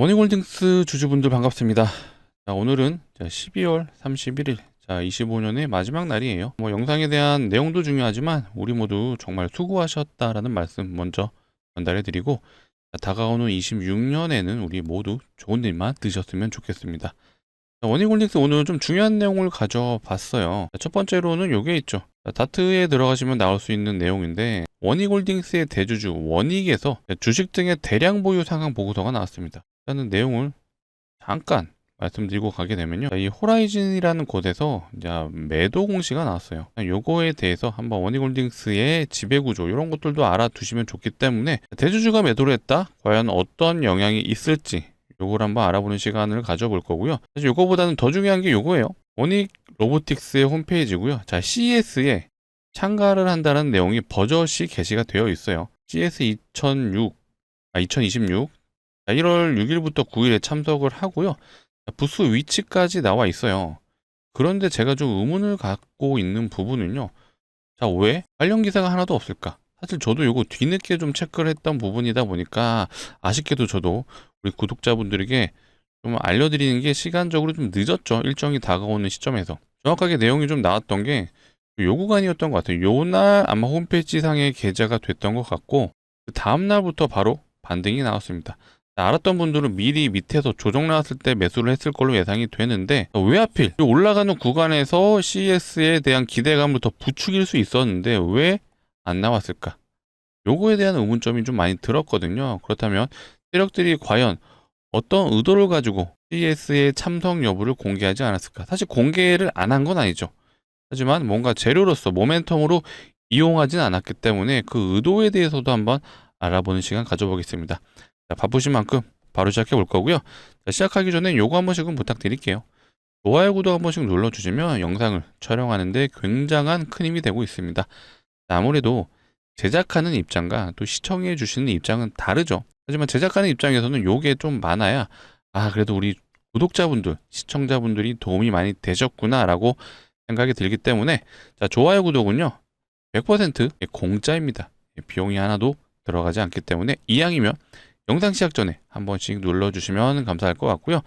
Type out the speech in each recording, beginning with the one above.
원익홀딩스 주주분들 반갑습니다. 자, 오늘은 12월 31일 25년의 마지막 날이에요. 영상에 대한 내용도 중요하지만 우리 모두 정말 수고하셨다라는 말씀 먼저 전달해 드리고, 다가오는 26년에는 우리 모두 좋은 일만 드셨으면 좋겠습니다. 원익홀딩스 오늘 좀 중요한 내용을 가져봤어요. 첫 번째로는 요게 있죠. 다트에 들어가시면 나올 수 있는 내용인데, 원익홀딩스의 대주주 원익에서 주식 등의 대량 보유 상황 보고서가 나왔습니다. 라는 내용을 잠깐 말씀드리고 가게 되면요, 이 호라이즌이라는 곳에서 이제 매도 공시가 나왔어요. 요거에 대해서 한번 원익홀딩스의 지배구조 이런 것들도 알아두시면 좋기 때문에, 대주주가 매도를 했다? 과연 어떤 영향이 있을지 요걸 한번 알아보는 시간을 가져볼 거고요. 사실 요거보다는 더 중요한 게 요거예요. 원익 로보틱스의 홈페이지고요. CES에 참가를 한다는 내용이 버젓이 게시가 되어 있어요. CS 2026 1월 6일부터 9일에 참석을 하고요. 부스 위치까지 나와 있어요. 그런데 제가 좀 의문을 갖고 있는 부분은요, 왜 관련 기사가 하나도 없을까? 사실 저도 이거 뒤늦게 좀 체크를 했던 부분이다 보니까 아쉽게도 저도 우리 구독자분들에게 좀 알려드리는 게 시간적으로 좀 늦었죠. 일정이 다가오는 시점에서. 정확하게 내용이 좀 나왔던 게 요 구간이었던 것 같아요. 요날 아마 홈페이지 상에 게재가 됐던 것 같고, 그 다음날부터 바로 반등이 나왔습니다. 알았던 분들은 미리 밑에서 조정 나왔을 때 매수를 했을 걸로 예상이 되는데, 왜 하필 올라가는 구간에서 CES에 대한 기대감을 더 부추길 수 있었는데 왜 안 나왔을까? 요거에 대한 의문점이 좀 많이 들었거든요. 그렇다면 세력들이 과연 어떤 의도를 가지고 CES의 참석 여부를 공개하지 않았을까? 사실 공개를 안 한 건 아니죠. 하지만 뭔가 재료로서 모멘텀으로 이용하진 않았기 때문에 그 의도에 대해서도 한번 알아보는 시간 가져보겠습니다. 바쁘신 만큼 바로 시작해 볼 거고요. 시작하기 전에 요거 한 번씩은 부탁드릴게요. 좋아요, 구독 한 번씩 눌러주시면 영상을 촬영하는데 굉장한 큰 힘이 되고 있습니다. 아무래도 제작하는 입장과 또 시청해 주시는 입장은 다르죠. 하지만 제작하는 입장에서는 요게 좀 많아야, 그래도 우리 구독자분들, 시청자분들이 도움이 많이 되셨구나 라고 생각이 들기 때문에, 좋아요, 구독은요 100% 공짜입니다. 비용이 하나도 들어가지 않기 때문에 이왕이면 영상 시작 전에 한 번씩 눌러주시면 감사할 것 같고요.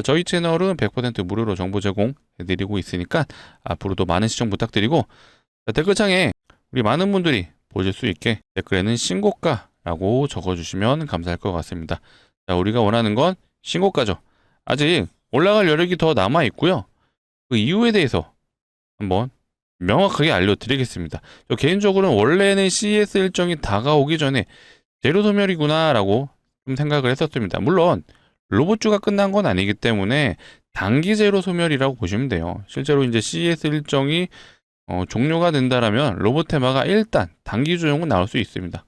저희 채널은 100% 무료로 정보 제공해드리고 있으니까 앞으로도 많은 시청 부탁드리고, 댓글창에 우리 많은 분들이 보실 수 있게 댓글에는 신고가라고 적어주시면 감사할 것 같습니다. 우리가 원하는 건 신고가죠. 아직 올라갈 여력이 더 남아 있고요. 그 이유에 대해서 한번 명확하게 알려드리겠습니다. 저 개인적으로는 원래는 CES 일정이 다가오기 전에 제로 소멸이구나 라고 좀 생각을 했었습니다. 물론 로봇주가 끝난 건 아니기 때문에 단기 제로 소멸이라고 보시면 돼요. 실제로 이제 CES 일정이 종료가 된다라면 로봇 테마가 일단 단기 조정은 나올 수 있습니다.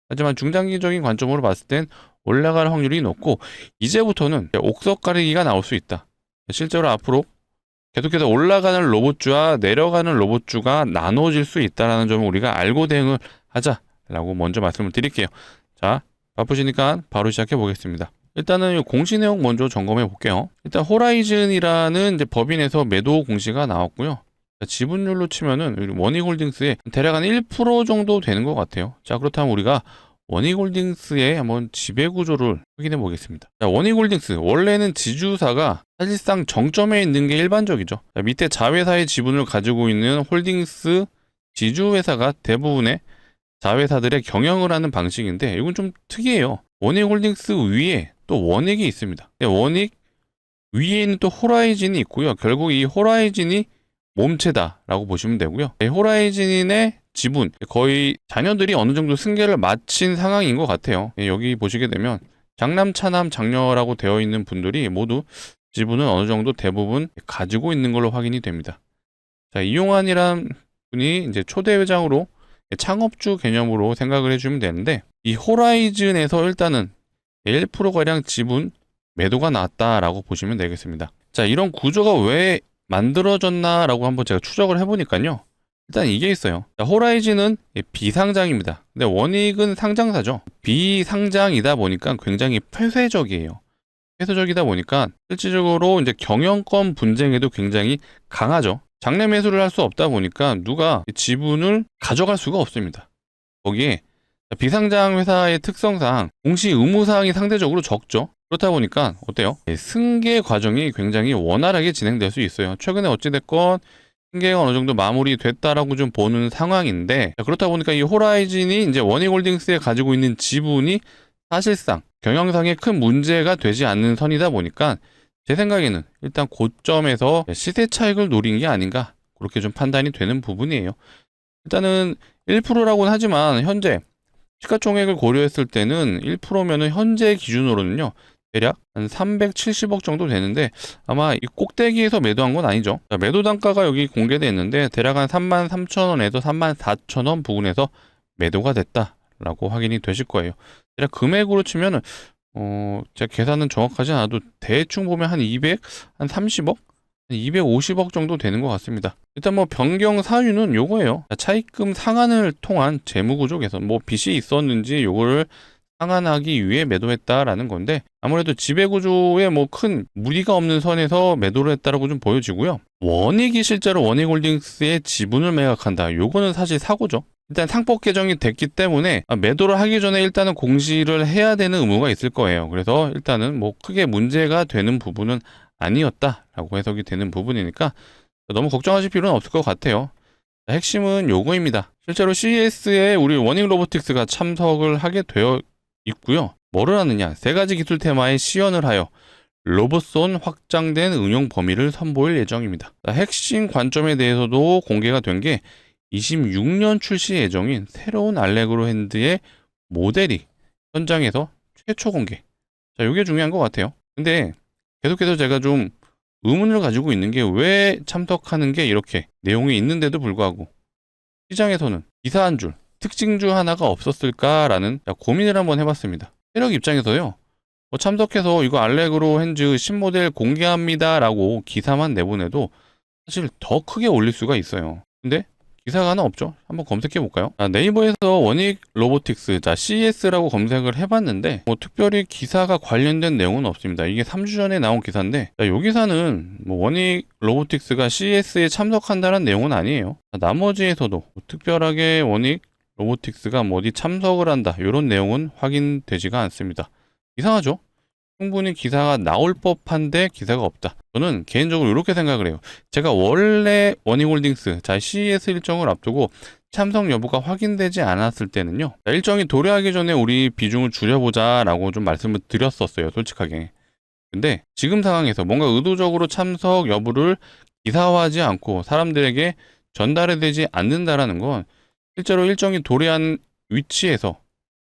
하지만 중장기적인 관점으로 봤을 땐 올라갈 확률이 높고, 이제부터는 옥석 가리기가 나올 수 있다. 실제로 앞으로 계속해서 올라가는 로봇주와 내려가는 로봇주가 나눠질 수 있다는 점을 우리가 알고 대응을 하자라고 먼저 말씀을 드릴게요. 바쁘시니까 바로 시작해 보겠습니다. 일단은 공시 내용 먼저 점검해 볼게요. 일단 호라이즌이라는 이제 법인에서 매도 공시가 나왔고요. 지분율로 치면은 원익홀딩스의 대략 한 1% 정도 되는 것 같아요. 그렇다면 우리가 원익홀딩스의 한번 지배구조를 확인해 보겠습니다. 원익홀딩스 원래는 지주사가 사실상 정점에 있는 게 일반적이죠. 밑에 자회사의 지분을 가지고 있는 홀딩스 지주회사가 대부분의 자회사들의 경영을 하는 방식인데, 이건 좀 특이해요. 원익홀딩스 위에 또 원익이 있습니다. 원익 위에는 또 호라이즌이 있고요. 결국 이 호라이즌이 몸체다라고 보시면 되고요. 호라이즌의 지분, 거의 자녀들이 어느 정도 승계를 마친 상황인 것 같아요. 여기 보시게 되면 장남, 차남, 장녀라고 되어 있는 분들이 모두 지분은 어느 정도 대부분 가지고 있는 걸로 확인이 됩니다. 이용환이란 분이 이제 초대 회장으로 창업주 개념으로 생각을 해주면 되는데, 이 호라이즌에서 일단은 1%가량 지분 매도가 나왔다라고 보시면 되겠습니다. 이런 구조가 왜 만들어졌나라고 한번 제가 추적을 해보니까요, 일단 이게 있어요. 호라이즌은 비상장입니다. 근데 원익은 상장사죠. 비상장이다 보니까 굉장히 폐쇄적이에요. 폐쇄적이다 보니까 실질적으로 이제 경영권 분쟁에도 굉장히 강하죠. 장래 매수를 할 수 없다 보니까 누가 지분을 가져갈 수가 없습니다. 거기에 비상장 회사의 특성상 공시 의무사항이 상대적으로 적죠. 그렇다 보니까 어때요? 승계 과정이 굉장히 원활하게 진행될 수 있어요. 최근에 어찌됐건 승계가 어느 정도 마무리됐다라고 좀 보는 상황인데, 그렇다 보니까 이 호라이즌이 이제 원익홀딩스에 가지고 있는 지분이 사실상 경영상에 큰 문제가 되지 않는 선이다 보니까 제 생각에는 일단 고점에서 시세 차익을 노린 게 아닌가, 그렇게 좀 판단이 되는 부분이에요. 일단은 1%라고는 하지만 현재 시가총액을 고려했을 때는 1%면은 현재 기준으로는요, 대략 한 370억 정도 되는데 아마 이 꼭대기에서 매도한 건 아니죠. 자, 매도 단가가 여기 공개되어 있는데 대략 한 33,000원에서 34,000원 부근에서 매도가 됐다라고 확인이 되실 거예요. 대략 금액으로 치면은 제가 계산은 정확하지 않아도 대충 보면 한 200, 한 30억? 250억 정도 되는 것 같습니다. 일단 뭐 변경 사유는 요거예요. 차입금 상환을 통한 재무구조 개선, 뭐 빚이 있었는지 요거를 상환하기 위해 매도했다라는 건데, 아무래도 지배구조에 뭐 큰 무리가 없는 선에서 매도를 했다라고 좀 보여지고요. 원익이 실제로 원익홀딩스의 지분을 매각한다, 요거는 사실 사고죠. 일단 상법 개정이 됐기 때문에 매도를 하기 전에 일단은 공시를 해야 되는 의무가 있을 거예요. 그래서 일단은 뭐 크게 문제가 되는 부분은 아니었다라고 해석이 되는 부분이니까 너무 걱정하실 필요는 없을 것 같아요. 핵심은 요거입니다. 실제로 CES에 우리 원익로보틱스가 참석을 하게 되어 있고요. 뭐를 하느냐? 세 가지 기술 테마에 시연을 하여 로봇손 확장된 응용 범위를 선보일 예정입니다. 핵심 관점에 대해서도 공개가 된 게 26년 출시 예정인 새로운 알레그로 핸드의 모델이 현장에서 최초 공개. 자, 이게 중요한 것 같아요. 근데 계속해서 제가 좀 의문을 가지고 있는 게, 왜 참석하는 게 이렇게 내용이 있는데도 불구하고 시장에서는 기사 한 줄, 특징주 하나가 없었을까라는 고민을 한번 해봤습니다. 세력 입장에서요, 뭐 참석해서 이거 알레그로 핸즈 신모델 공개합니다라고 기사만 내보내도 사실 더 크게 올릴 수가 있어요. 근데 기사가 하나 없죠? 한번 검색해 볼까요? 네이버에서 원익 로보틱스, CES라고 검색을 해봤는데 뭐 특별히 기사가 관련된 내용은 없습니다. 이게 3주 전에 나온 기사인데, 이 기사는 뭐 원익 로보틱스가 CES에 참석한다는 내용은 아니에요. 나머지에서도 뭐 특별하게 원익 로보틱스가 뭐 어디 참석을 한다, 이런 내용은 확인되지가 않습니다. 이상하죠? 충분히 기사가 나올 법한데 기사가 없다. 저는 개인적으로 이렇게 생각을 해요. 제가 원래 원익홀딩스, CES 일정을 앞두고 참석 여부가 확인되지 않았을 때는요, 일정이 도래하기 전에 우리 비중을 줄여보자라고 좀 말씀을 드렸었어요, 솔직하게. 근데 지금 상황에서 뭔가 의도적으로 참석 여부를 기사화하지 않고 사람들에게 전달이 되지 않는다라는 건 실제로 일정이 도래한 위치에서,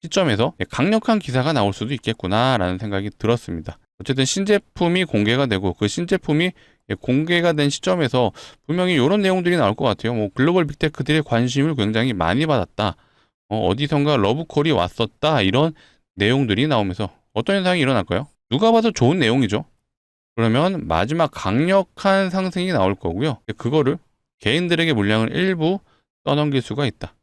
시점에서 강력한 기사가 나올 수도 있겠구나라는 생각이 들었습니다. 어쨌든 신제품이 공개가 되고 그 신제품이 공개가 된 시점에서 분명히 이런 내용들이 나올 것 같아요. 뭐 글로벌 빅테크들의 관심을 굉장히 많이 받았다, 어디선가 러브콜이 왔었다, 이런 내용들이 나오면서 어떤 현상이 일어날까요? 누가 봐도 좋은 내용이죠. 그러면 마지막 강력한 상승이 나올 거고요. 그거를 개인들에게 물량을 일부 떠넘길 수가 있다.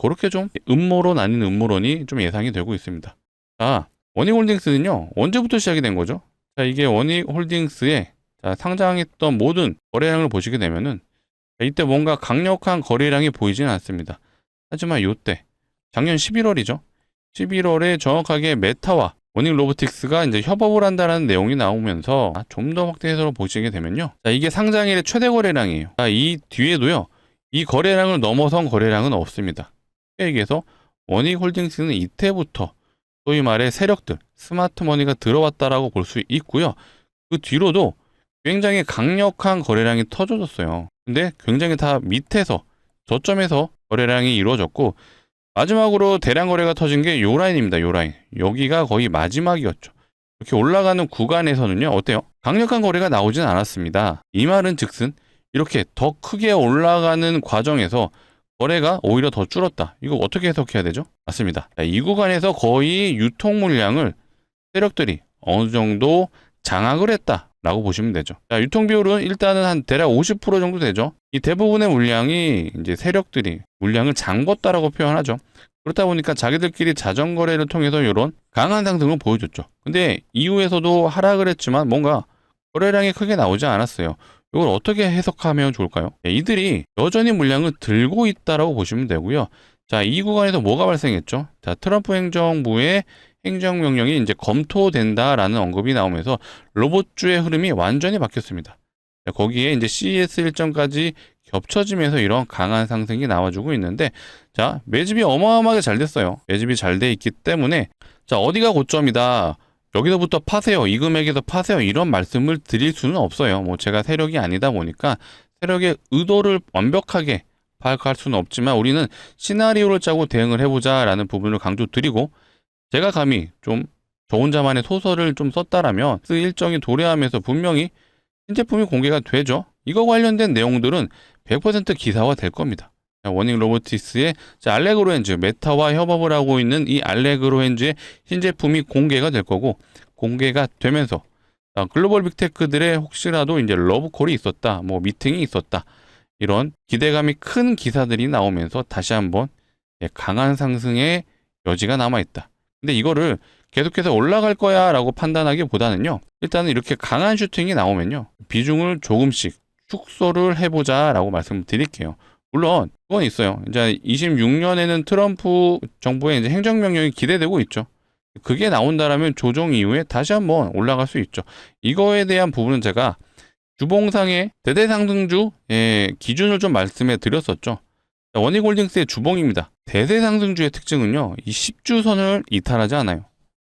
그렇게 좀 음모론 아닌 음모론이 좀 예상이 되고 있습니다. 자, 원익홀딩스는요, 언제부터 시작이 된 거죠? 자, 이게 원익홀딩스에 상장했던 모든 거래량을 보시게 되면은 이때 뭔가 강력한 거래량이 보이지는 않습니다. 하지만 이때 작년 11월이죠. 11월에 정확하게 메타와 원익로보틱스가 이제 협업을 한다는 내용이 나오면서 좀 더 확대해서 보시게 되면요, 자, 이게 상장일의 최대 거래량이에요. 자, 이 뒤에도요, 이 거래량을 넘어선 거래량은 없습니다. 얘기해서 원익홀딩스는 이때부터 소위 말해 세력들, 스마트머니가 들어왔다라고 볼 수 있고요. 그 뒤로도 굉장히 강력한 거래량이 터져졌어요. 근데 굉장히 다 밑에서, 저점에서 거래량이 이루어졌고, 마지막으로 대량 거래가 터진 게 요 라인입니다. 요 라인. 여기가 거의 마지막이었죠. 이렇게 올라가는 구간에서는요, 어때요? 강력한 거래가 나오진 않았습니다. 이 말은 즉슨 이렇게 더 크게 올라가는 과정에서 거래가 오히려 더 줄었다. 이거 어떻게 해석해야 되죠? 맞습니다. 이 구간에서 거의 유통 물량을 세력들이 어느 정도 장악을 했다라고 보시면 되죠. 자, 유통 비율은 일단은 한 대략 50% 정도 되죠. 이 대부분의 물량이 이제 세력들이 물량을 잠궜다라고 표현하죠. 그렇다 보니까 자기들끼리 자전거래를 통해서 이런 강한 상승을 보여줬죠. 근데 이후에서도 하락을 했지만 뭔가 거래량이 크게 나오지 않았어요. 이걸 어떻게 해석하면 좋을까요? 이들이 여전히 물량을 들고 있다라고 보시면 되고요. 자, 이 구간에서 뭐가 발생했죠? 자, 트럼프 행정부의 행정명령이 이제 검토된다라는 언급이 나오면서 로봇주의 흐름이 완전히 바뀌었습니다. 거기에 이제 CES 일정까지 겹쳐지면서 이런 강한 상승이 나와주고 있는데, 자, 매집이 어마어마하게 잘 됐어요. 매집이 잘 돼 있기 때문에, 자, 어디가 고점이다, 여기서부터 파세요, 이 금액에서 파세요, 이런 말씀을 드릴 수는 없어요. 뭐 제가 세력이 아니다 보니까 세력의 의도를 완벽하게 파악할 수는 없지만, 우리는 시나리오를 짜고 대응을 해보자라는 부분을 강조드리고, 제가 감히 좀 저 혼자만의 소설을 좀 썼다라면 그 일정이 도래하면서 분명히 신제품이 공개가 되죠. 이거 관련된 내용들은 100% 기사화 될 겁니다. 워닝 로보틱스의 알레그로 핸즈, 메타와 협업을 하고 있는 이 알레그로 핸즈의 신제품이 공개가 될 거고, 공개가 되면서 글로벌 빅테크들의 혹시라도 이제 러브콜이 있었다, 뭐 미팅이 있었다, 이런 기대감이 큰 기사들이 나오면서 다시 한번 강한 상승의 여지가 남아있다. 근데 이거를 계속해서 올라갈 거야 라고 판단하기보다는요, 일단은 이렇게 강한 슈팅이 나오면요, 비중을 조금씩 축소를 해보자 라고 말씀드릴게요. 물론 그건 있어요. 이제 26년에는 트럼프 정부의 이제 행정명령이 기대되고 있죠. 그게 나온다라면 조정 이후에 다시 한번 올라갈 수 있죠. 이거에 대한 부분은 제가 주봉상의 대대상승주의 기준을 좀 말씀해 드렸었죠. 원익홀딩스의 주봉입니다. 대대상승주의 특징은요, 이 10주선을 이탈하지 않아요.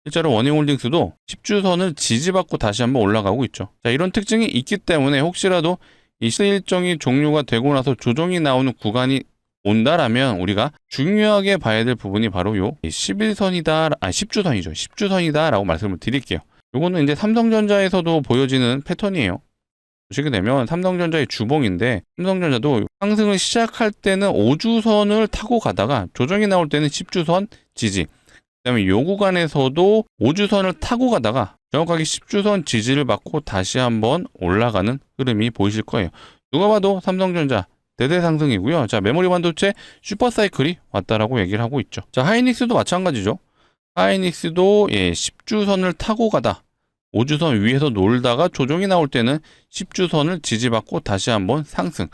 실제로 원익홀딩스도 10주선을 지지받고 다시 한번 올라가고 있죠. 자, 이런 특징이 있기 때문에 혹시라도 이 일정이 종료가 되고 나서 조정이 나오는 구간이 온다라면 우리가 중요하게 봐야 될 부분이 바로 요 11선이다, 10주선이죠. 10주선이다 라고 말씀을 드릴게요. 요거는 이제 삼성전자에서도 보여지는 패턴이에요. 보시게 되면 삼성전자의 주봉인데, 삼성전자도 상승을 시작할 때는 5주선을 타고 가다가 조정이 나올 때는 10주선 지지, 그다음에 요 구간에서도 5주선을 타고 가다가 정확하게 10주선 지지를 받고 다시 한번 올라가는 흐름이 보이실 거예요. 누가 봐도 삼성전자 대대상승이고요. 자, 메모리 반도체 슈퍼사이클이 왔다라고 얘기를 하고 있죠. 자, 하이닉스도 마찬가지죠. 하이닉스도 10주선을 타고 가다 5주선 위에서 놀다가 조정이 나올 때는 10주선을 지지받고 다시 한번 상승.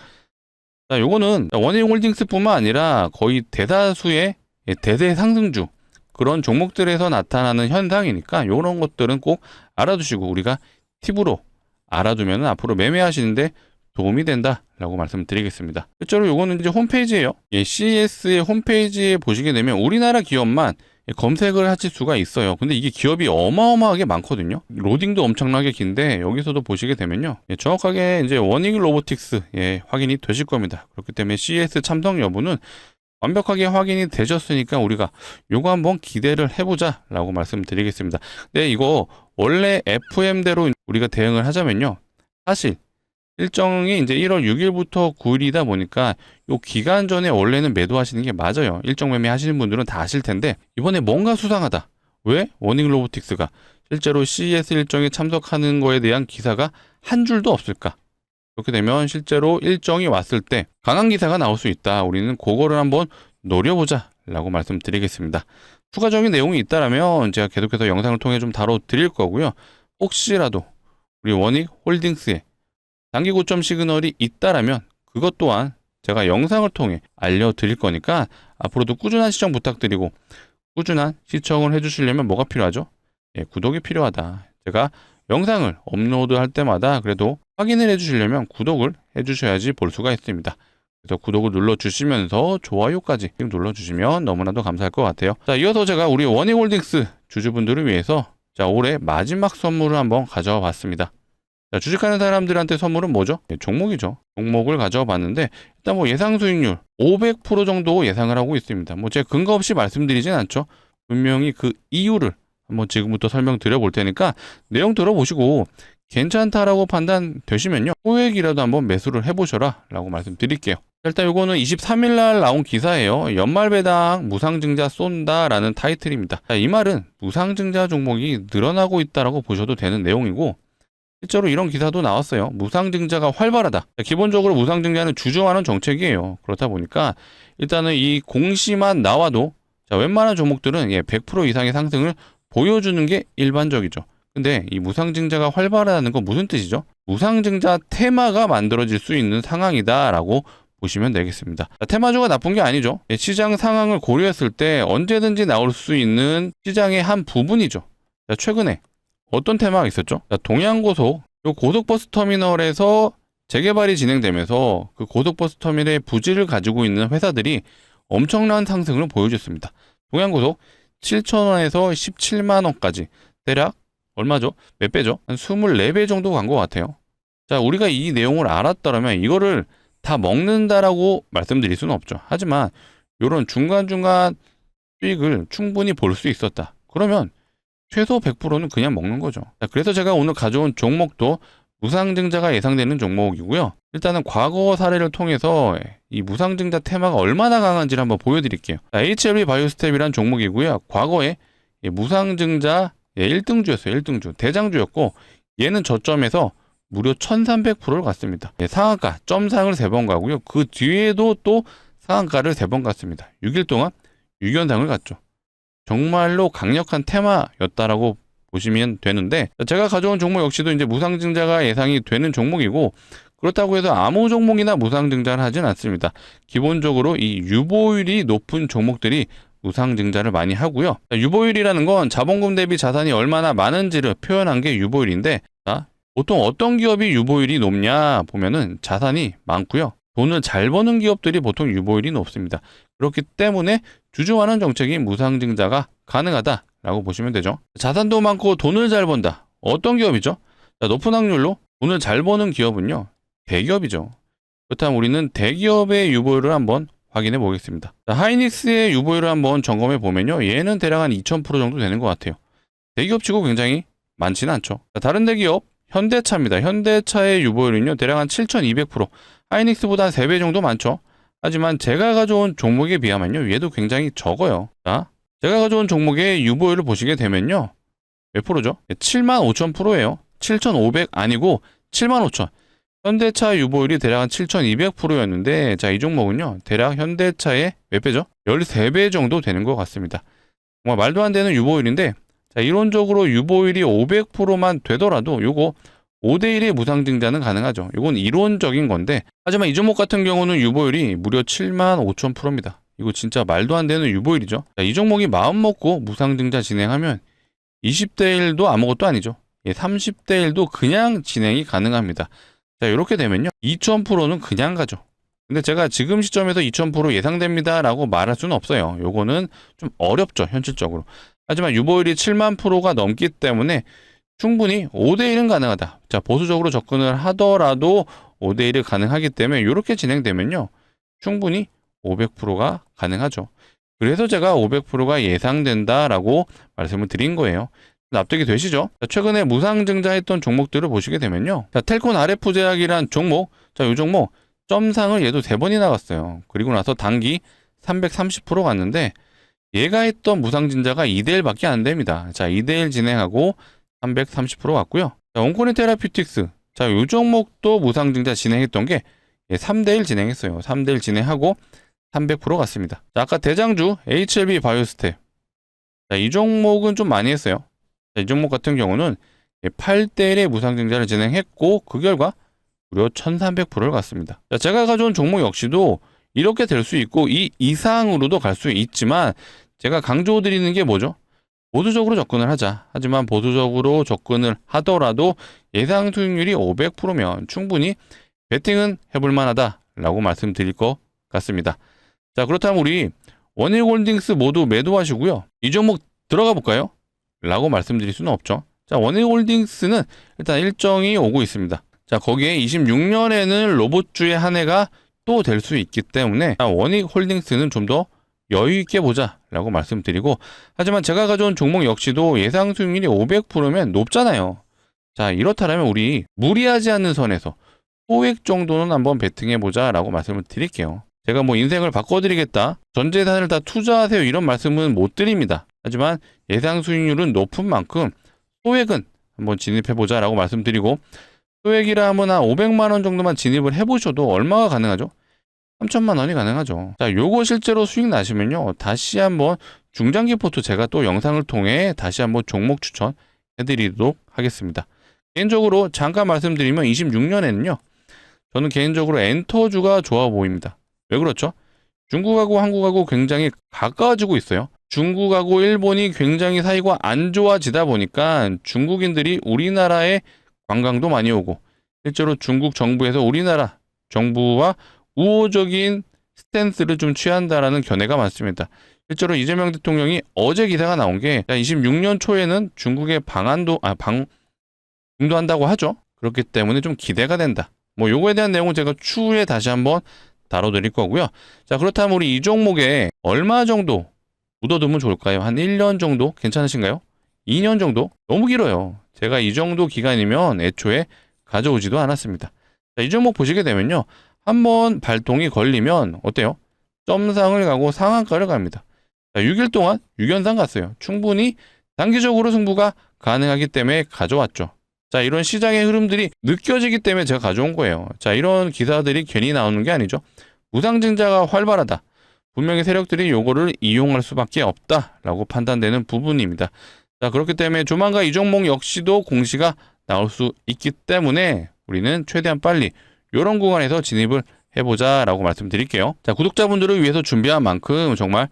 자, 요거는 원익홀딩스뿐만 아니라 거의 대다수의 대대상승주, 그런 종목들에서 나타나는 현상이니까 이런 것들은 꼭 알아두시고 우리가 팁으로 알아두면 앞으로 매매하시는데 도움이 된다라고 말씀드리겠습니다. 실제로 이거는 이제 홈페이지예요. CES의 홈페이지에 보시게 되면 우리나라 기업만 검색을 하실 수가 있어요. 근데 이게 기업이 어마어마하게 많거든요. 로딩도 엄청나게 긴데 여기서도 보시게 되면요, 정확하게 이제 워닝 로보틱스 확인이 되실 겁니다. 그렇기 때문에 CES 참석 여부는 완벽하게 확인이 되셨으니까 우리가 요거 한번 기대를 해보자 라고 말씀드리겠습니다. 근데 이거 원래 FM대로 우리가 대응을 하자면요, 사실 일정이 이제 1월 6일부터 9일이다 보니까 요 기간 전에 원래는 매도하시는 게 맞아요. 일정 매매 하시는 분들은 다 아실 텐데, 이번에 뭔가 수상하다, 왜 워닝 로보틱스가 실제로 CES 일정에 참석하는 거에 대한 기사가 한 줄도 없을까? 그렇게 되면 실제로 일정이 왔을 때 강한 기사가 나올 수 있다. 우리는 그거를 한번 노려보자 라고 말씀드리겠습니다. 추가적인 내용이 있다라면 제가 계속해서 영상을 통해 좀 다뤄드릴 거고요. 혹시라도 우리 원익홀딩스에 단기 고점 시그널이 있다라면 그것 또한 제가 영상을 통해 알려드릴 거니까 앞으로도 꾸준한 시청 부탁드리고, 꾸준한 시청을 해주시려면 뭐가 필요하죠? 구독이 필요하다. 제가 영상을 업로드할 때마다 그래도 확인을 해주시려면 구독을 해주셔야지 볼 수가 있습니다. 그래서 구독을 눌러주시면서 좋아요까지 눌러주시면 너무나도 감사할 것 같아요. 자, 이어서 제가 우리 원익홀딩스 주주분들을 위해서 올해 마지막 선물을 한번 가져와 봤습니다. 자, 주식하는 사람들한테 선물은 뭐죠? 종목이죠. 종목을 가져와 봤는데, 일단 뭐 예상 수익률 500% 정도 예상을 하고 있습니다. 뭐 제가 근거 없이 말씀드리진 않죠. 분명히 그 이유를 한번 지금부터 설명드려 볼 테니까 내용 들어보시고 괜찮다라고 판단되시면요, 소액이라도 한번 매수를 해보셔라 라고 말씀드릴게요. 일단 이거는 23일 날 나온 기사예요. 연말 배당 무상증자 쏜다 라는 타이틀입니다. 자, 이 말은 무상증자 종목이 늘어나고 있다라고 보셔도 되는 내용이고, 실제로 이런 기사도 나왔어요. 무상증자가 활발하다. 자, 기본적으로 무상증자는 주저하는 정책이에요. 그렇다 보니까 일단은 이 공시만 나와도 웬만한 종목들은 100% 이상의 상승을 보여주는 게 일반적이죠. 근데 이 무상증자가 활발하다는 건 무슨 뜻이죠? 무상증자 테마가 만들어질 수 있는 상황이다라고 보시면 되겠습니다. 자, 테마주가 나쁜 게 아니죠. 시장 상황을 고려했을 때 언제든지 나올 수 있는 시장의 한 부분이죠. 자, 최근에 어떤 테마가 있었죠? 자, 동양고속, 요 고속버스 터미널에서 재개발이 진행되면서 그 고속버스 터미널의 부지를 가지고 있는 회사들이 엄청난 상승을 보여줬습니다. 동양고속 7,000원에서 17만원까지 대략 얼마죠? 몇 배죠? 한 24배 정도 간 것 같아요. 자, 우리가 이 내용을 알았더라면 이거를 다 먹는다라고 말씀드릴 수는 없죠. 하지만 이런 중간중간 수익을 충분히 볼 수 있었다. 그러면 최소 100%는 그냥 먹는 거죠. 자, 그래서 제가 오늘 가져온 종목도 무상증자가 예상되는 종목이고요. 일단은 과거 사례를 통해서 이 무상증자 테마가 얼마나 강한지를 한번 보여드릴게요. 자, HLB 바이오스텝이란 종목이고요. 과거에 무상증자 1등주였어요. 1등주. 대장주였고 얘는 저점에서 무려 1300%를 갔습니다. 상한가, 점상을 3번 가고요. 그 뒤에도 또 상한가를 3번 갔습니다. 6일 동안 6연상을 갔죠. 정말로 강력한 테마였다라고 보시면 되는데, 제가 가져온 종목 역시도 이제 무상증자가 예상이 되는 종목이고, 그렇다고 해서 아무 종목이나 무상증자를 하진 않습니다. 기본적으로 이 유보율이 높은 종목들이 무상증자를 많이 하고요. 유보율이라는 건 자본금 대비 자산이 얼마나 많은지를 표현한 게 유보율인데, 자, 보통 어떤 기업이 유보율이 높냐 보면은 자산이 많고요. 돈을 잘 버는 기업들이 보통 유보율이 높습니다. 그렇기 때문에 주주환원 정책인 무상증자가 가능하다라고 보시면 되죠. 자산도 많고 돈을 잘 번다. 어떤 기업이죠? 자, 높은 확률로 돈을 잘 버는 기업은요, 대기업이죠. 그렇다면 우리는 대기업의 유보율을 한번 확인해 보겠습니다. 자, 하이닉스의 유보율을 한번 점검해 보면요, 얘는 대략 한 2000% 정도 되는 것 같아요. 대기업치고 굉장히 많지는 않죠. 자, 다른 대기업 현대차입니다. 현대차의 유보율은요, 대략 한 7200%. 하이닉스보다 한 3배 정도 많죠. 하지만 제가 가져온 종목에 비하면요, 얘도 굉장히 적어요. 자, 제가 가져온 종목의 유보율을 보시게 되면요, 몇 프로죠? 75,000%예요. 7,500 아니고 75,000. 현대차 유보율이 대략 한 7,200%였는데, 자, 이 종목은요, 대략 현대차의 몇 배죠? 13배 정도 되는 것 같습니다. 정말 말도 안 되는 유보율인데, 자, 이론적으로 유보율이 500%만 되더라도 요거 5대1의 무상증자는 가능하죠. 이건 이론적인 건데, 하지만 이 종목 같은 경우는 유보율이 무려 75,000%입니다. 이거 진짜 말도 안 되는 유보율이죠. 자, 이 종목이 마음 먹고 무상증자 진행하면 20대1도 아무것도 아니죠. 30대1도 그냥 진행이 가능합니다. 자, 이렇게 되면요, 2000%는 그냥 가죠. 근데 제가 지금 시점에서 2000% 예상됩니다 라고 말할 수는 없어요. 요거는 좀 어렵죠, 현실적으로. 하지만 유보율이 7만 프로가 넘기 때문에 충분히 5대1은 가능하다. 자, 보수적으로 접근을 하더라도 5대1이 가능하기 때문에 이렇게 진행되면요, 충분히 500%가 가능하죠. 그래서 제가 500%가 예상된다라고 말씀을 드린 거예요. 납득이 되시죠? 자, 최근에 무상증자했던 종목들을 보시게 되면요, 자, 텔콘 RF제약이란 종목, 자, 이 종목 점상을 얘도 3번이나 갔어요. 그리고 나서 단기 330% 갔는데 얘가 했던 무상증자가 2대1밖에 안 됩니다. 자, 2대1 진행하고 330% 갔고요. 자, 온코니 테라퓨틱스, 자, 이 종목도 무상증자 진행했던 게 3대1 진행했어요. 3대1 진행하고 300% 갔습니다. 자, 아까 대장주 HLB 바이오스텝, 자, 이 종목은 좀 많이 했어요. 자, 이 종목 같은 경우는 8대1의 무상증자를 진행했고 그 결과 무려 1300%를 갔습니다. 자, 제가 가져온 종목 역시도 이렇게 될 수 있고 이 이상으로도 갈 수 있지만, 제가 강조드리는 게 뭐죠? 보수적으로 접근을 하자. 하지만 보수적으로 접근을 하더라도 예상 수익률이 500%면 충분히 베팅은 해볼 만하다라고 말씀드릴 것 같습니다. 자, 그렇다면 우리 원힐홀딩스 모두 매도하시고요, 이 종목 들어가 볼까요? 라고 말씀드릴 수는 없죠. 자, 원힐홀딩스는 일단 일정이 오고 있습니다. 자, 거기에 26년에는 로봇주의 한 해가 또 될 수 있기 때문에 원익홀딩스는 좀 더 여유 있게 보자 라고 말씀드리고, 하지만 제가 가져온 종목 역시도 예상 수익률이 500%면 높잖아요. 자, 이렇다면 우리 무리하지 않는 선에서 소액 정도는 한번 베팅해 보자 라고 말씀을 드릴게요. 제가 뭐 인생을 바꿔드리겠다, 전 재산을 다 투자하세요, 이런 말씀은 못 드립니다. 하지만 예상 수익률은 높은 만큼 소액은 한번 진입해 보자 라고 말씀드리고, 소액이라 하면 한 500만 원 정도만 진입을 해보셔도 얼마가 가능하죠? 3천만 원이 가능하죠. 자, 요거 실제로 수익 나시면요, 다시 한번 중장기 포트 제가 또 영상을 통해 다시 한번 종목 추천 해드리도록 하겠습니다. 개인적으로 잠깐 말씀드리면 26년에는요, 저는 개인적으로 엔터주가 좋아 보입니다. 왜 그렇죠? 중국하고 한국하고 굉장히 가까워지고 있어요. 중국하고 일본이 굉장히 사이가 안 좋아지다 보니까 중국인들이 우리나라에 관광도 많이 오고, 실제로 중국 정부에서 우리나라 정부와 우호적인 스탠스를 좀 취한다라는 견해가 많습니다. 실제로 이재명 대통령이 어제 기사가 나온 게 26년 초에는 중국에 방문한다고 하죠. 그렇기 때문에 좀 기대가 된다. 뭐 요거에 대한 내용은 제가 추후에 다시 한번 다뤄드릴 거고요. 자, 그렇다면 우리 이 종목에 얼마 정도 묻어두면 좋을까요? 한 1년 정도 괜찮으신가요? 2년 정도? 너무 길어요. 제가 이 정도 기간이면 애초에 가져오지도 않았습니다. 자, 이 종목 보시게 되면요. 한번 발동이 걸리면 어때요? 점상을 가고 상한가를 갑니다. 자, 6일 동안 6연상 갔어요. 충분히 단기적으로 승부가 가능하기 때문에 가져왔죠. 자, 이런 시장의 흐름들이 느껴지기 때문에 제가 가져온 거예요. 자, 이런 기사들이 괜히 나오는 게 아니죠. 무상증자가 활발하다. 분명히 세력들이 요거를 이용할 수밖에 없다라고 판단되는 부분입니다. 자, 그렇기 때문에 조만간 이 종목 역시도 공시가 나올 수 있기 때문에 우리는 최대한 빨리 이런 구간에서 진입을 해보자라고 말씀드릴게요. 자, 구독자분들을 위해서 준비한 만큼 정말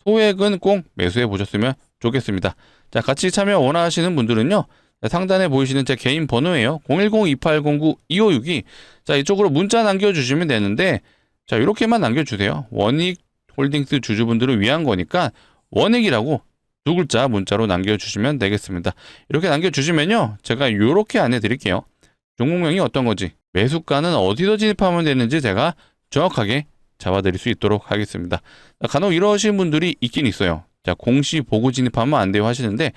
소액은 꼭 매수해 보셨으면 좋겠습니다. 자, 같이 참여 원하시는 분들은요. 상단에 보이시는 제 개인 번호예요. 010-2809-2562. 자, 이쪽으로 문자 남겨주시면 되는데, 자, 이렇게만 남겨주세요. 원익홀딩스 주주분들을 위한 거니까 원익이라고 두 글자 문자로 남겨주시면 되겠습니다. 이렇게 남겨주시면요. 제가 이렇게 안내 드릴게요. 종목명이 어떤 건지, 매수가는 어디서 진입하면 되는지 제가 정확하게 잡아드릴 수 있도록 하겠습니다. 자, 간혹 이러신 분들이 있긴 있어요. 자, 공시 보고 진입하면 안 돼요 하시는데,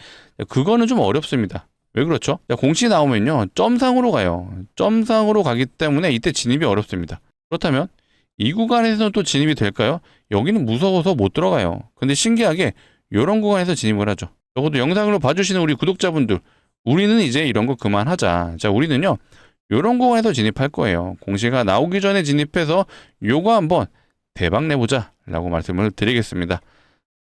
그거는 좀 어렵습니다. 왜 그렇죠? 자, 공시 나오면요. 점상으로 가요. 점상으로 가기 때문에 이때 진입이 어렵습니다. 그렇다면 이 구간에서는 또 진입이 될까요? 여기는 무서워서 못 들어가요. 근데 신기하게 이런 구간에서 진입을 하죠. 적어도 영상으로 봐주시는 우리 구독자분들, 우리는 이제 이런 거 그만하자. 자, 우리는요. 이런 구간에서 진입할 거예요. 공시가 나오기 전에 진입해서 요거 한번 대박 내보자 라고 말씀을 드리겠습니다.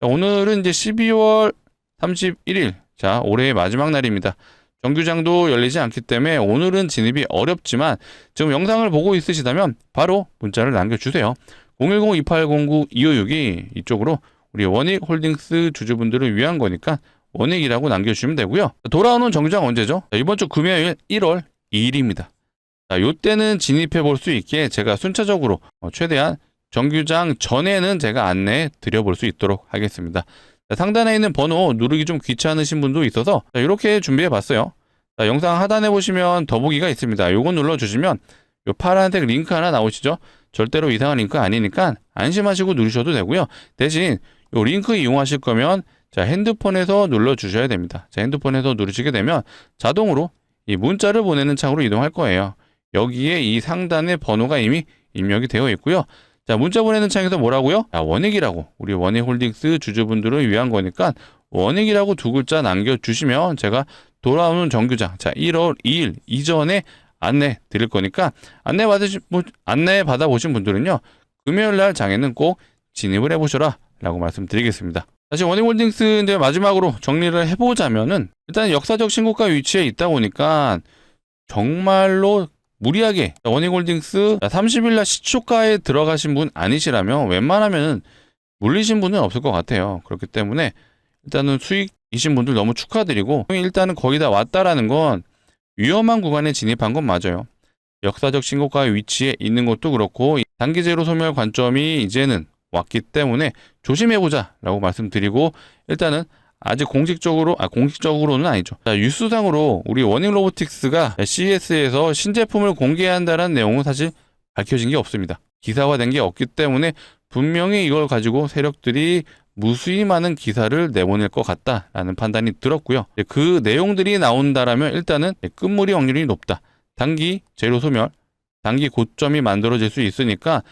자, 오늘은 이제 12월 31일. 자, 올해의 마지막 날입니다. 정규장도 열리지 않기 때문에 오늘은 진입이 어렵지만 지금 영상을 보고 있으시다면 바로 문자를 남겨주세요. 010-2809-2562 이쪽으로 우리 원익홀딩스 주주분들을 위한 거니까 원익이라고 남겨주시면 되고요. 돌아오는 정규장 언제죠? 자, 이번 주 금요일 1월 2일입니다. 자, 요때는 진입해 볼 수 있게 제가 순차적으로 최대한 정규장 전에는 제가 안내해 드려볼 수 있도록 하겠습니다. 자, 상단에 있는 번호 누르기 좀 귀찮으신 분도 있어서 자, 이렇게 준비해 봤어요. 자, 영상 하단에 보시면 더보기가 있습니다. 요거 눌러주시면 요 파란색 링크 하나 나오시죠? 절대로 이상한 링크 아니니까 안심하시고 누르셔도 되고요. 대신 요 링크 이용하실 거면 자, 핸드폰에서 눌러주셔야 됩니다. 자, 핸드폰에서 누르시게 되면 자동으로 이 문자를 보내는 창으로 이동할 거예요. 여기에 이 상단에 번호가 이미 입력이 되어 있고요. 자, 문자 보내는 창에서 뭐라고요? 자, 원익이라고 우리 원익홀딩스 주주분들을 위한 거니까 원익이라고 두 글자 남겨주시면 제가 돌아오는 정규장 자 1월 2일 이전에 안내 드릴 거니까 안내 받아보신 분들은요. 금요일날 장에는 꼭 진입을 해보셔라 라고 말씀드리겠습니다. 다시 원익홀딩스 이제 마지막으로 정리를 해보자면은 일단 역사적 신고가 위치에 있다 보니까 정말로 무리하게 원익홀딩스 30일날 시초가에 들어가신 분 아니시라면 웬만하면 물리신 분은 없을 것 같아요. 그렇기 때문에 일단은 수익이신 분들 너무 축하드리고 일단은 거의 다 왔다라는 건 위험한 구간에 진입한 건 맞아요. 역사적 신고가 위치에 있는 것도 그렇고 단기 제로 소멸 관점이 이제는 왔기 때문에 조심해보자 라고 말씀드리고 일단은 아직 공식적으로는 아니죠. 자, 뉴스상으로 우리 원익로보틱스가 CES에서 신제품을 공개한다는 내용은 사실 밝혀진 게 없습니다. 기사화된 게 없기 때문에 분명히 이걸 가지고 세력들이 무수히 많은 기사를 내보낼 것 같다라는 판단이 들었고요. 그 내용들이 나온다라면 일단은 끝물이 확률이 높다. 단기 제로 소멸, 단기 고점이 만들어질 수 있으니까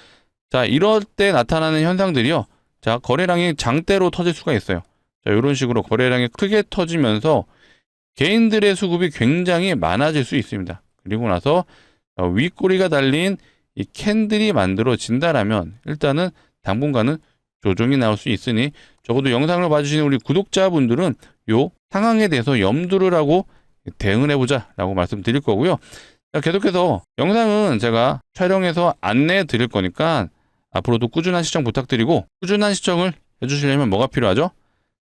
자, 이럴 때 나타나는 현상들이요. 자, 거래량이 장대로 터질 수가 있어요. 자, 이런 식으로 거래량이 크게 터지면서 개인들의 수급이 굉장히 많아질 수 있습니다. 그리고 나서 윗꼬리가 달린 이 캔들이 만들어진다라면 일단은 당분간은 조정이 나올 수 있으니 적어도 영상을 봐주시는 우리 구독자분들은 요 상황에 대해서 염두를 하고 대응을 해보자 라고 말씀드릴 거고요. 자, 계속해서 영상은 제가 촬영해서 안내해 드릴 거니까 앞으로도 꾸준한 시청 부탁드리고, 꾸준한 시청을 해주시려면 뭐가 필요하죠?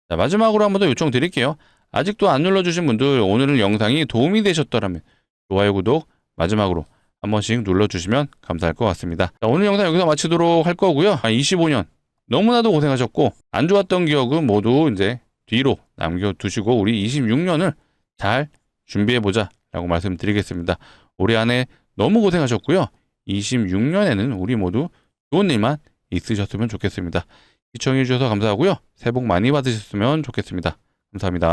자, 마지막으로 한 번 더 요청 드릴게요. 아직도 안 눌러주신 분들, 오늘 영상이 도움이 되셨더라면 좋아요, 구독 마지막으로 한 번씩 눌러주시면 감사할 것 같습니다. 자, 오늘 영상 여기서 마치도록 할 거고요. 25년 너무나도 고생하셨고, 안 좋았던 기억은 모두 이제 뒤로 남겨두시고 우리 26년을 잘 준비해보자 라고 말씀드리겠습니다. 올해 안에 너무 고생하셨고요. 26년에는 우리 모두 좋은 일만 있으셨으면 좋겠습니다. 시청해주셔서 감사하고요. 새해 복 많이 받으셨으면 좋겠습니다. 감사합니다.